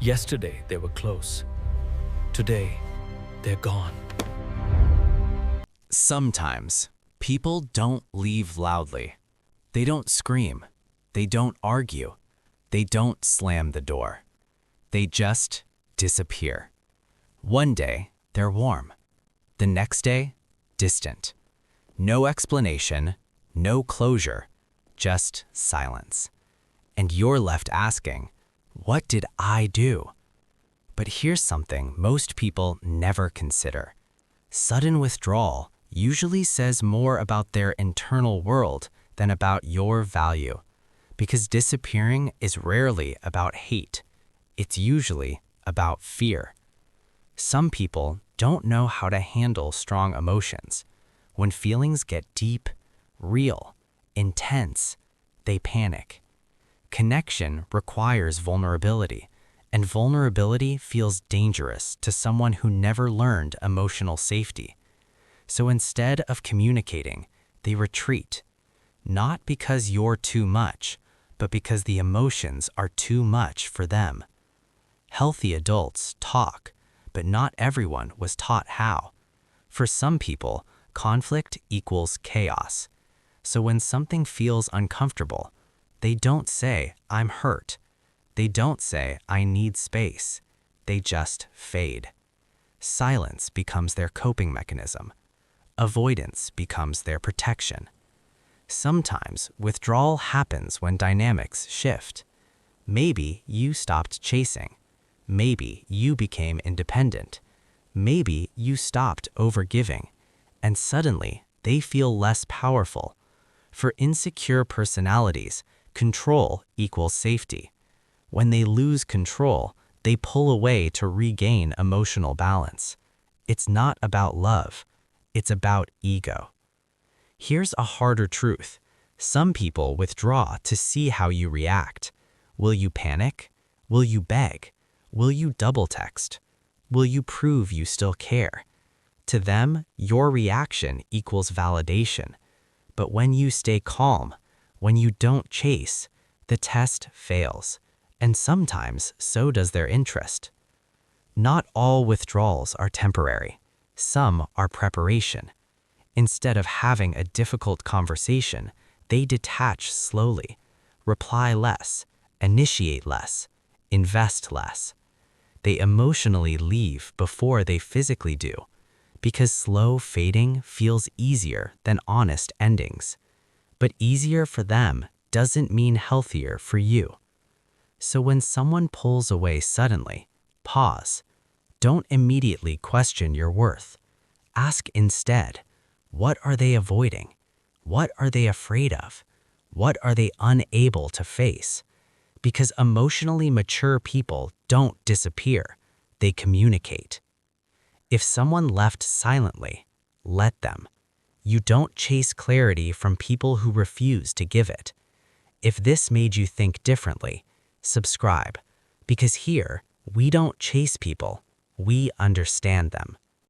Yesterday they were close. Today, they're gone. Sometimes, people don't leave loudly. They don't scream. They don't argue. They don't slam the door. They just disappear. One day, they're warm. The next day, distant. No explanation, no closure, just silence. And you're left asking, what did I do? But here's something most people never consider. Sudden withdrawal usually says more about their internal world than about your value. Because disappearing is rarely about hate. It's usually about fear. Some people don't know how to handle strong emotions. When feelings get deep, real, intense, they panic. Connection requires vulnerability, and vulnerability feels dangerous to someone who never learned emotional safety. So instead of communicating, they retreat. Not because you're too much, but because the emotions are too much for them. Healthy adults talk, but not everyone was taught how. For some people, conflict equals chaos. So when something feels uncomfortable, they don't say, I'm hurt. They don't say, I need space. They just fade. Silence becomes their coping mechanism. Avoidance becomes their protection. Sometimes withdrawal happens when dynamics shift. Maybe you stopped chasing. Maybe you became independent. Maybe you stopped overgiving. And suddenly, they feel less powerful. For insecure personalities, control equals safety. When they lose control, they pull away to regain emotional balance. It's not about love. It's about ego. Here's a harder truth. Some people withdraw to see how you react. Will you panic? Will you beg? Will you double text? Will you prove you still care? To them, your reaction equals validation. But when you stay calm, when you don't chase, the test fails. And sometimes so does their interest. Not all withdrawals are temporary. Some are preparation. Instead of having a difficult conversation, they detach slowly, reply less, initiate less, invest less. They emotionally leave before they physically do, because slow fading feels easier than honest endings. But easier for them doesn't mean healthier for you. So when someone pulls away suddenly, pause. Don't immediately question your worth. Ask instead, what are they avoiding? What are they afraid of? What are they unable to face? Because emotionally mature people don't disappear, they communicate. If someone left silently, let them. You don't chase clarity from people who refuse to give it. If this made you think differently, subscribe, because here, we don't chase people, we understand them.